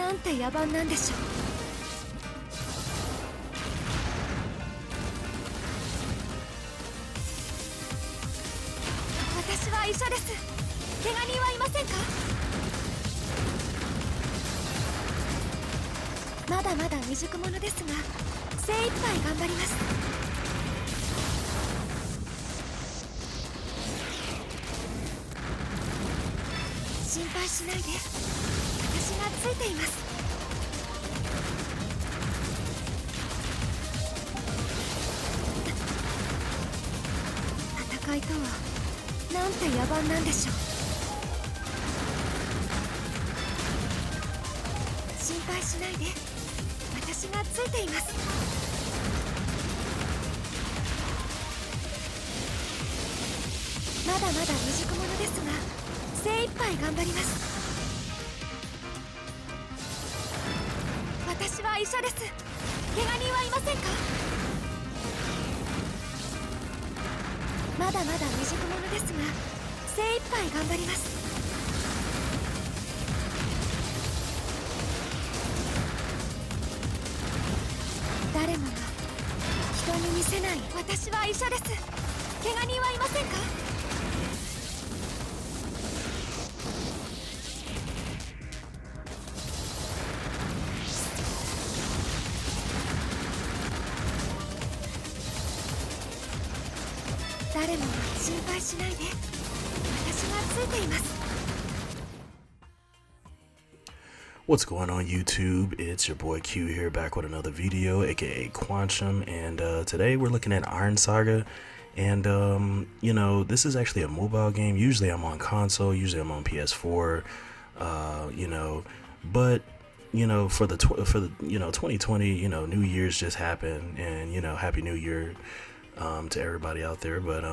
なんて野蛮なんでしょう。私は医者です。怪我人はいませんか？まだまだ未熟者ですが精一杯頑張ります。心配しないで、私がついています。戦いとはなんて野蛮なんでしょう。心配しないで、私がついています。まだまだ未熟者ですが精一杯頑張ります。私は医者です。怪我人はいませんか？まだまだ未熟者ですが精一杯頑張ります。誰もが人に見せない。私は医者です。怪我人はいませんか？誰もが心配しないで、私がついています。What's going on YouTube? It's your boy Q here, back with another video, aka Quantum, and today we're looking at Iron Saga. And you know, this is actually a mobile game. Usually I'm on console, usually I'm on PS4, you know, but you know, for the 2020, you know, New Year's just happened, and you know, Happy New Year to everybody out there. But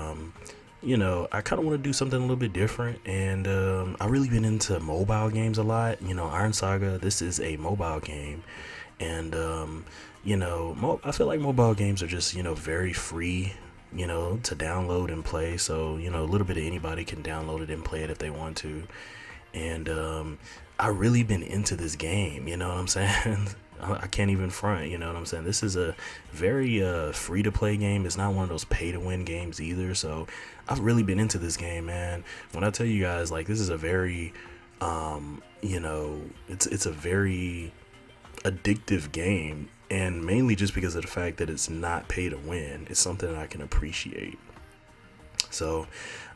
you know, I kind of want to do something a little bit different, and I've really been into mobile games a lot. You know, Iron Saga, this is a mobile game, and you know, I feel like mobile games are just, you know, very free, you know, to download and play. So, you know, a little bit of anybody can download it and play it if they want to. And I really been into this game, you know what I'm saying? I can't even front, you know what I'm saying? This is a very free to play game. It's not one of those pay to win games either. So I've really been into this game, man. When I tell you guys, like, this is a very you know, it's a very addictive game, and mainly just because of the fact that it's not pay to win. It's something that I can appreciate. So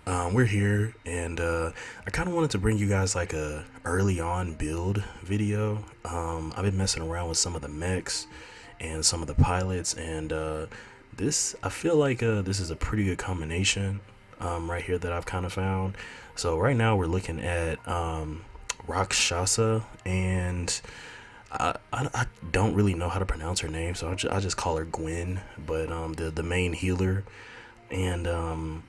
we're here, and I kind of wanted to bring you guys like a early on build video. I've been messing around with some of the mechs and some of the pilots, and this, I feel like this is a pretty good combination right here that I've kind of found. So right now we're looking at Rakshasa, and I don't really know how to pronounce her name, so I just call her Gwen, but the main healer. And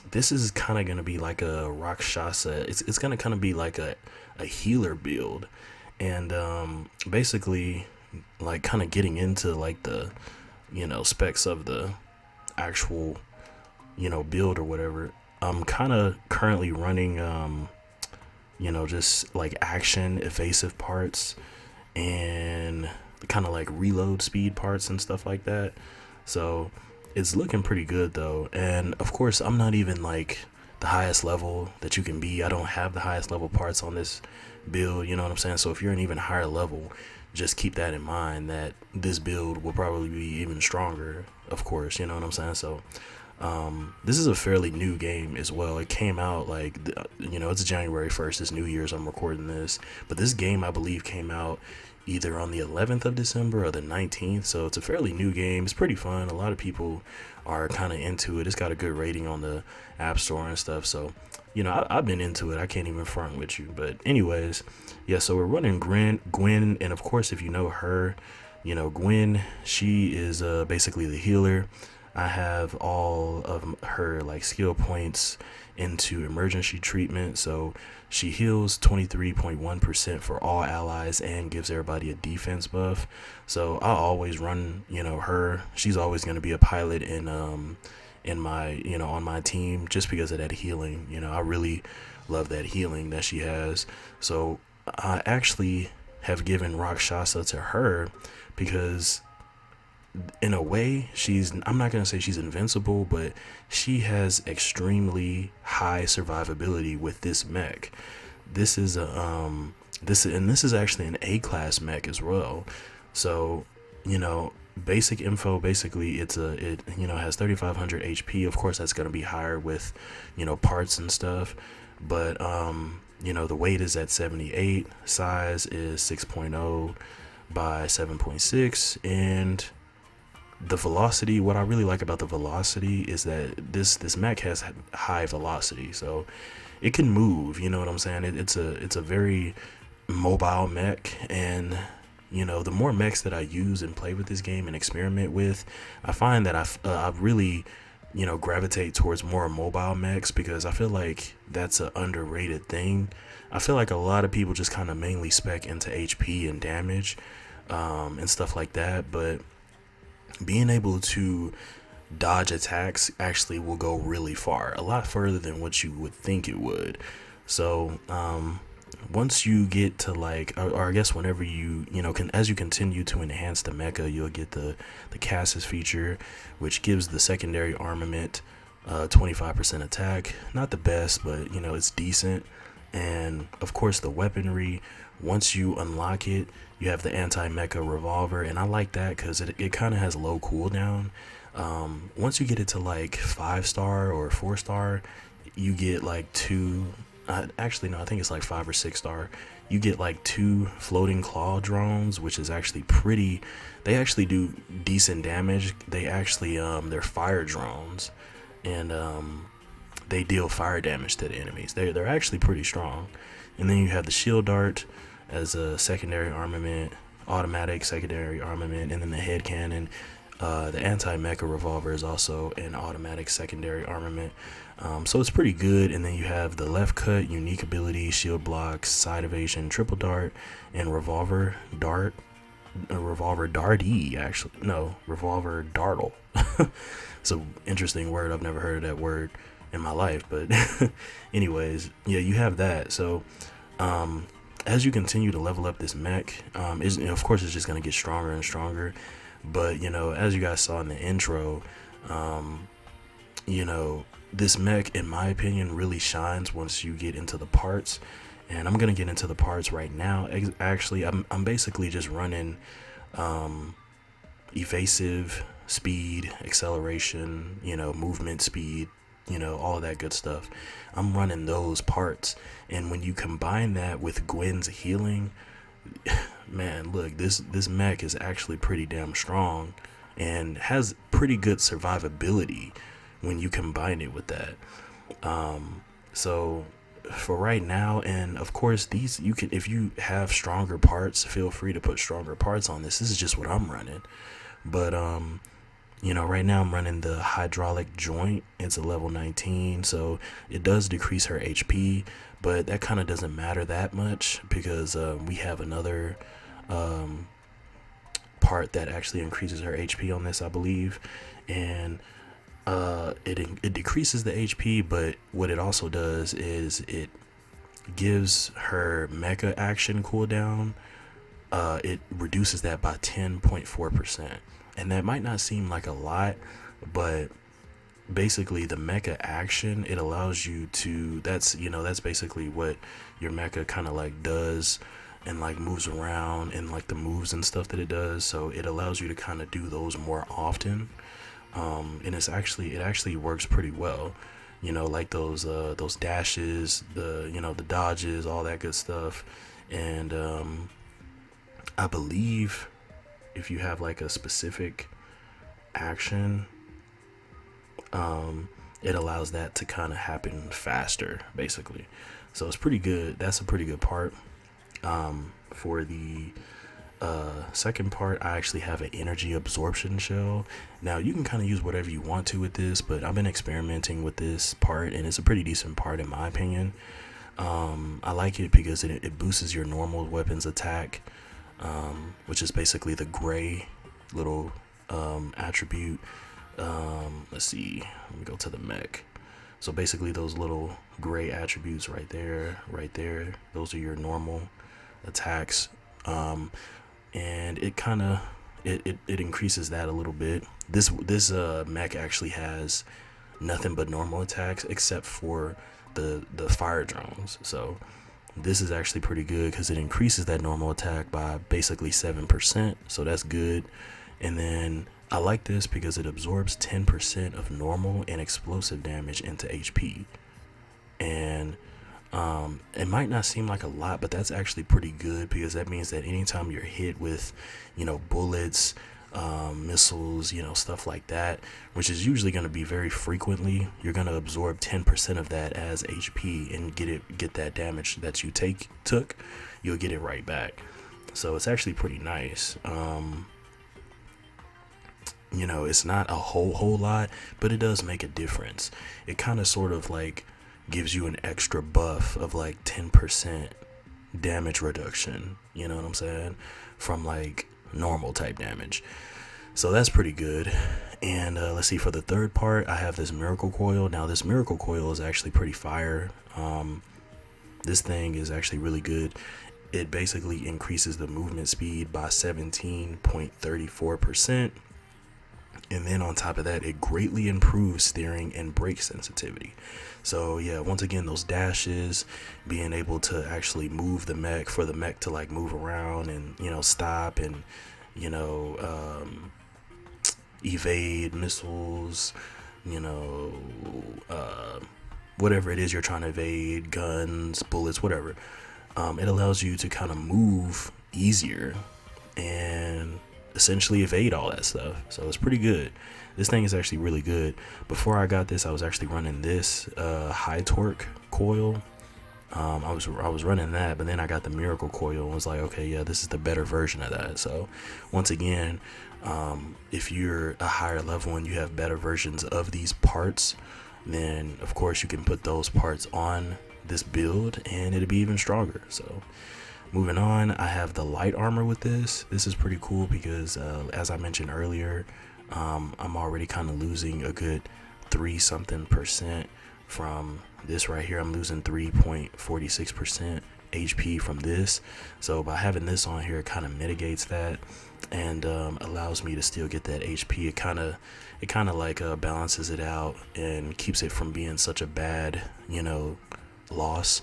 this is kind of gonna be like a Rakshasa. It's gonna kind of be like a healer build, and basically like kind of getting into like the, you know, specs of the actual, you know, build or whatever. I'm kind of currently running you know, just like action evasive parts and kind of like reload speed parts and stuff like that. So it's looking pretty good though. And of course, I'm not even like the highest level that you can be. I don't have the highest level parts on this build, you know what I'm saying? So if you're an even higher level, just keep that in mind, that this build will probably be even stronger, of course, you know what I'm saying? So this is a fairly new game as well. It came out like, you know, it's January 1st, it's New Year's, I'm recording this, but this game I believe came out either on the 11th of December or the 19th. So it's a fairly new game. It's pretty fun. A lot of people are kind of into it. It's got a good rating on the App Store and stuff. So, you know, I've been into it. I can't even front with you. But anyways, yeah, so we're running Gwen. And of course, if you know her, you know, Gwen, she is basically the healer. I have all of her like skill points into emergency treatment, so she heals 23.1% for all allies and gives everybody a defense buff. So I always run, you know, her. She's always going to be a pilot in my, you know, on my team, just because of that healing. You know, I really love that healing that she has. So I actually have given Rakshasa to her, because in a way I'm not going to say she's invincible, but she has extremely high survivability with this mech. This is this is actually an A-class mech as well. So, basic info, basically it has 3500 HP. Of course that's going to be higher with, parts and stuff, but the weight is at 78, size is 6.0 by 7.6, and the velocity, what I really like about the velocity is that this mech has high velocity, so it can move, you know what I'm saying? It's a very mobile mech, and the more mechs that I use and play with this game and experiment with, I find that I really gravitate towards more mobile mechs, because I feel like that's an underrated thing. I feel like a lot of people just kind of mainly spec into HP and damage and stuff like that, but being able to dodge attacks actually will go really far, a lot further than what you would think it would. So once you get to or I guess whenever as you continue to enhance the mecha, you'll get the Cassis feature, which gives the secondary armament 25% attack. Not the best, but it's decent. And of course the weaponry, once you unlock it, you have the anti-mecha revolver, and I like that because it kind of has low cooldown. Once you get it to 5-star or 4-star, you get two, actually no, I think it's 5 or 6-star. You get 2 floating claw drones, which is actually pretty. They actually do decent damage. They actually they're fire drones, and they deal fire damage to the enemies. They're actually pretty strong. And then you have the shield dart as a secondary armament, automatic secondary armament, and then the head cannon. The anti-mecha revolver is also an automatic secondary armament. So it's pretty good. And then you have the left cut, unique ability, shield blocks, side evasion, triple dart, and revolver darty, actually. No, revolver dartle. It's an interesting word. I've never heard of that word in my life, but anyways, yeah, you have that. So as you continue to level up this mech, of course it's just going to get stronger and stronger. But as you guys saw in the intro, this mech, in my opinion, really shines once you get into the parts. And I'm gonna get into the parts right now. Actually, I'm basically just running evasive, speed, acceleration, movement speed, all of that good stuff. I'm running those parts, and when you combine that with Gwen's healing, man, look, this mech is actually pretty damn strong and has pretty good survivability when you combine it with that. So for right now, and of course you can, if you have stronger parts, feel free to put stronger parts on this. This is just what I'm running. But right now I'm running the hydraulic joint. It's a level 19, so it does decrease her HP, but that kind of doesn't matter that much, because we have another part that actually increases her HP on this, I believe, and it decreases the HP, but what it also does is it gives her mecha action cooldown. It reduces that by 10.4%, and that might not seem like a lot, but basically the mecha action, it allows you to, that's basically what your mecha kind of does, and moves around, and the moves and stuff that it does. So it allows you to kind of do those more often, and it actually works pretty well, those dashes, the dodges, all that good stuff. And I believe if you have a specific action, it allows that to kind of happen faster, basically. So it's pretty good. That's a pretty good part. For the second part, I actually have an energy absorption shell. Now you can kind of use whatever you want to with this, but I've been experimenting with this part, and it's a pretty decent part in my opinion. I like it because it boosts your normal weapons attack, which is basically the gray little attribute. Let's see, let me go to the mech. So basically those little gray attributes right there, those are your normal attacks. And it kind of it increases that a little bit. This mech actually has nothing but normal attacks except for the fire drones. So this is actually pretty good because it increases that normal attack by basically 7%. So that's good. And then I like this because it absorbs 10% of normal and explosive damage into HP. And it might not seem like a lot, but that's actually pretty good because that means that anytime you're hit with, bullets, missiles, stuff like that, which is usually going to be very frequently, you're going to absorb 10% of that as HP and get that damage that you took, you'll get it right back. So it's actually pretty nice. It's not a whole lot, but it does make a difference. It kind of sort of like gives you an extra buff of like 10% damage reduction, you know what I'm saying, from like normal type damage. So that's pretty good. And let's see, for the third part, I have this miracle coil. Now this miracle coil is actually pretty fire. This thing is actually really good. It basically increases the movement speed by 17.34%. And then on top of that, it greatly improves steering and brake sensitivity. So yeah, once again, those dashes, being able to actually move the mech, for the mech to like move around and, stop and, evade missiles, whatever it is you're trying to evade, guns, bullets, whatever. It allows you to kind of move easier and essentially evade all that stuff. So it's pretty good. This thing is actually really good. Before I got this, I was actually running this high torque coil. I was running that, but then I got the miracle coil and was like, okay, yeah, this is the better version of that. So once again, if you're a higher level and you have better versions of these parts, then of course you can put those parts on this build and it'll be even stronger. So moving on, I have the light armor with this. This is pretty cool because as I mentioned earlier, I'm already kind of losing a good 3% from this right here. I'm losing 3.46% HP from this. So by having this on here, it kind of mitigates that and allows me to still get that HP. It kind of like balances it out and keeps it from being such a bad, loss.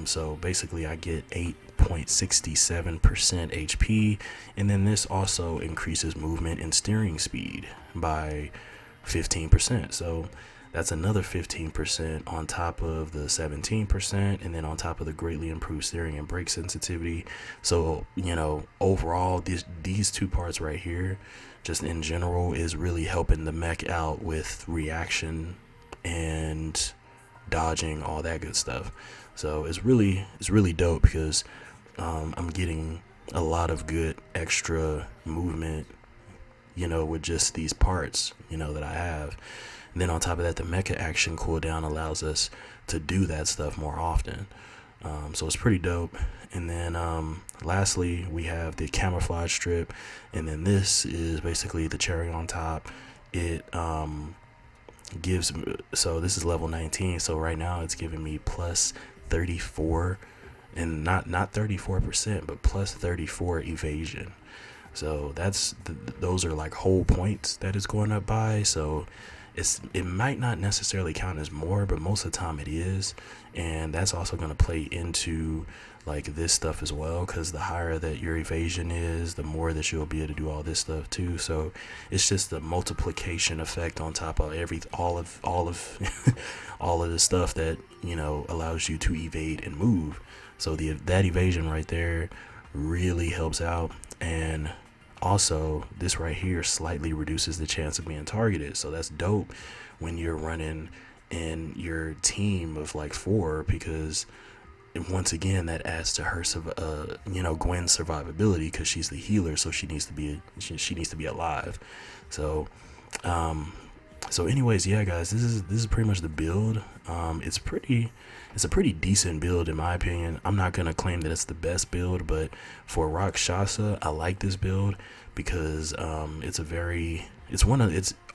So basically I get 8.67% HP, and then this also increases movement and steering speed by 15%. So that's another 15% on top of the 17%, and then on top of the greatly improved steering and brake sensitivity. So overall, these two parts right here, just in general, is really helping the mech out with reaction and dodging, all that good stuff. So it's really dope because I'm getting a lot of good extra movement, with just these parts, that I have. And then on top of that, the mecha action cooldown allows us to do that stuff more often. So it's pretty dope. And then lastly, we have the camouflage strip, and then this is basically the cherry on top. It so this is level 19, so right now it's giving me plus 34, and not 34%, but plus 34 evasion. So that's those are like whole points that it's going up by. So it might not necessarily count as more, but most of the time it is. And that's also going to play into like this stuff as well, because the higher that your evasion is, the more that you'll be able to do all this stuff too. So it's just the multiplication effect on top of all of all of the stuff that allows you to evade and move. So that evasion right there really helps out. And also this right here slightly reduces the chance of being targeted. So that's dope when you're running in your team of like 4, because once again that adds to her Gwen's survivability, because she's the healer, so she needs to be alive. So anyways, yeah guys, this is pretty much the build. It's a pretty decent build in my opinion. I'm not gonna claim that it's the best build, but for Rakshasa, I like this build because it's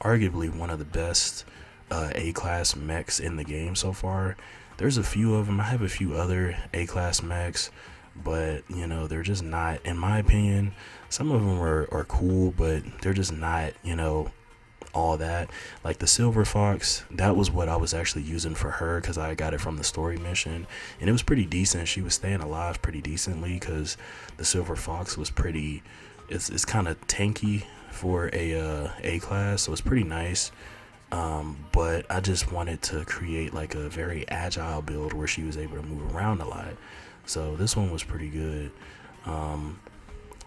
arguably one of the best A-class mechs in the game so far. There's a few of them. I have a few other A-class mechs, but you know, they're just not, in my opinion. Some of them are cool, but they're just not, you know, all that. Like the Silver Fox, that was what I was actually using for her, because I got it from the story mission, and it was pretty decent. She was staying alive pretty decently, because the Silver Fox was pretty, it's kind of tanky for a class, so it's pretty nice. But I just wanted to create like a very agile build where she was able to move around a lot, so this one was pretty good.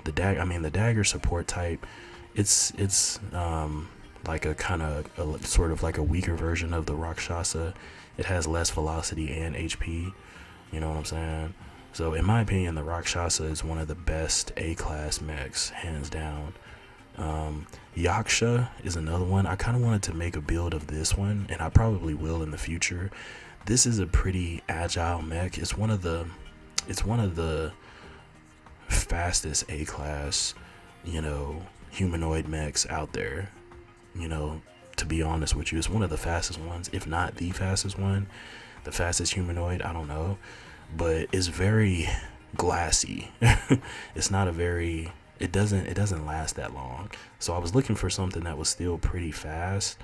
The dagger support type, it's like a kind of sort of like a weaker version of the Rakshasa. It has less velocity and HP, you know what I'm saying? So in my opinion, the Rakshasa is one of the best A-class mechs, hands down. Yaksha is another one. I kind of wanted to make a build of this one, and I probably will in the future. This is a pretty agile mech. It's one of the fastest A-class, you know, humanoid mechs out there. You know, to be honest with you, it's one of the fastest ones, if not the fastest one. The fastest humanoid, I don't know, but it's very glassy. It's not a very, it doesn't last that long. So I was looking for something that was still pretty fast,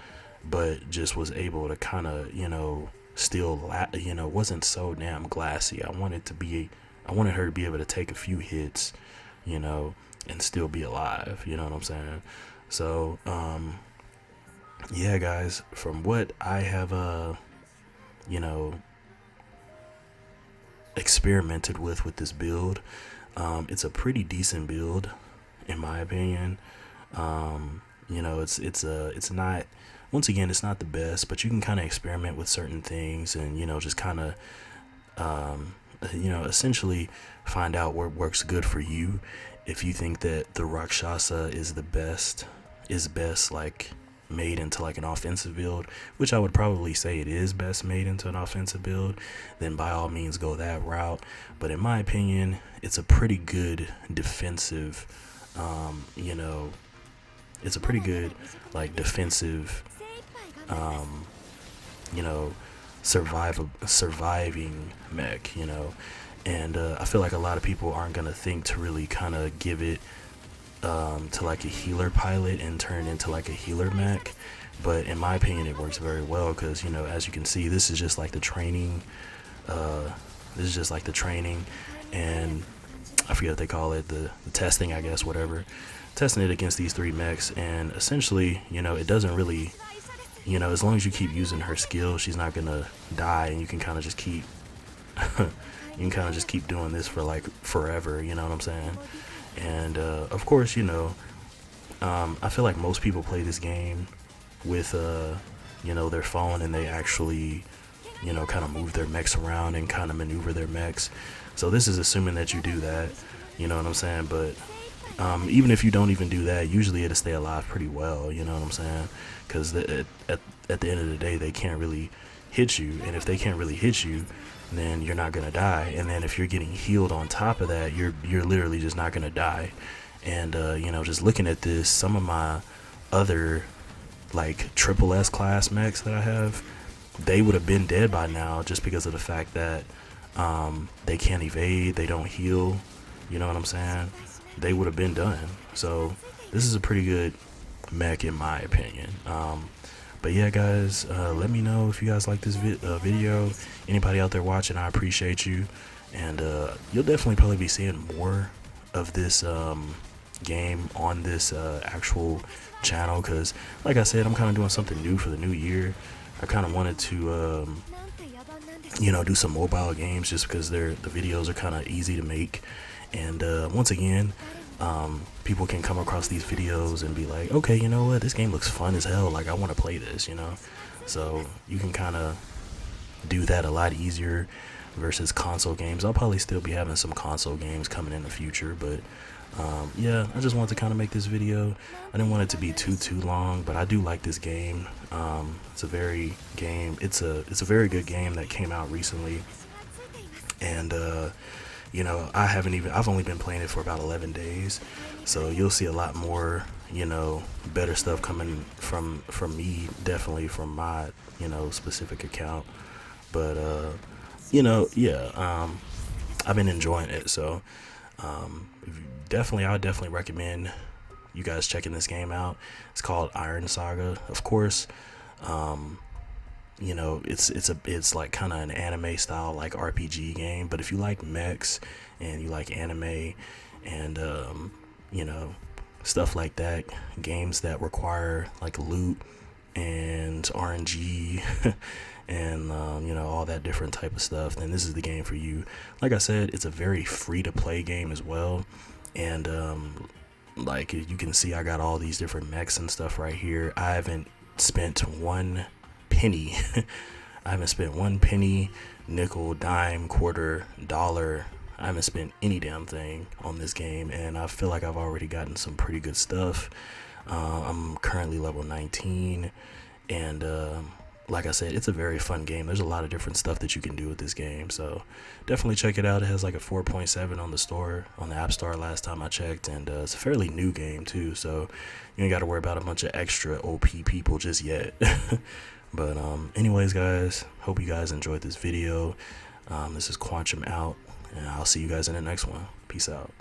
but just was able to kind of, you know, still you know, wasn't so damn glassy. I wanted her to be able to take a few hits, you know, and still be alive, you know what I'm saying? So yeah, guys, from what I have you know, experimented with this build, it's a pretty decent build in my opinion. You know, it's not, once again, it's not the best, but you can kind of experiment with certain things, and you know, just kind of you know, essentially find out what works good for you. If you think that the Rakshasa is best like made into like an offensive build, which I would probably say it is best made into an offensive build, then by all means go that route. But in my opinion, it's a pretty good defensive, you know, it's a pretty good like defensive, you know, surviving mech, you know. And I feel like a lot of people aren't gonna think to really kind of give it to like a healer pilot and turn into like a healer mech. But in my opinion, it works very well, because you know, as you can see, this is just like the training, and I forget what they call it, the testing, I guess, whatever, testing it against these three mechs. And essentially, you know, it doesn't really, you know, as long as you keep using her skill, she's not gonna die, and you can kind of just keep doing this for like forever, you know what I'm saying? And of course, you know, I feel like most people play this game with you know, their phone, and they actually, you know, kind of move their mechs around and kind of maneuver their mechs. So this is assuming that you do that, you know what I'm saying? But even if you don't even do that, usually it'll stay alive pretty well, you know what I'm saying? Because at the end of the day, they can't really hit you, and if they can't really hit you, then you're not gonna die. And then if you're getting healed on top of that, you're literally just not gonna die. And you know, just looking at this, some of my other like triple S class mechs that I have, they would have been dead by now, just because of the fact that they can't evade, they don't heal, you know what I'm saying? They would have been done. So this is a pretty good mech in my opinion. But yeah, guys, let me know if you guys like this video. Anybody out there watching, I appreciate you. And you'll definitely probably be seeing more of this game on this actual channel, because like I said, I'm kind of doing something new for the new year. I kind of wanted to you know, do some mobile games, just because the videos are kind of easy to make. And once again, people can come across these videos and be like, okay, you know what, this game looks fun as hell, like I want to play this, you know. So you can kind of do that a lot easier versus console games. I'll probably still be having some console games coming in the future, but yeah, I just wanted to kind of make this video. I didn't want it to be too long, but I do like this game. It's a very very good game that came out recently. And you know, I've only been playing it for about 11 days, so you'll see a lot more, you know, better stuff coming from me, definitely from my, you know, specific account. But you know, yeah, I've been enjoying it. So I would definitely recommend you guys checking this game out. It's called Iron Saga. Of course, you know, it's like kind of an anime style like RPG game, but if you like mechs and you like anime and you know, stuff like that, games that require like loot and RNG and you know, all that different type of stuff, then this is the game for you. Like I said, it's a very free to play game as well, and like you can see, I got all these different mechs and stuff right here. I haven't spent one penny I haven't spent one penny, nickel, dime, quarter, dollar. I haven't spent any damn thing on this game, and I feel like I've already gotten some pretty good stuff. I'm currently level 19, and like I said, it's a very fun game. There's a lot of different stuff that you can do with this game, so definitely check it out. It has like a 4.7 on the store, on the App Store last time I checked, and it's a fairly new game too, so you ain't got to worry about a bunch of extra OP people just yet. But anyways, guys, hope you guys enjoyed this video. This is Quantum out, and I'll see you guys in the next one. Peace out.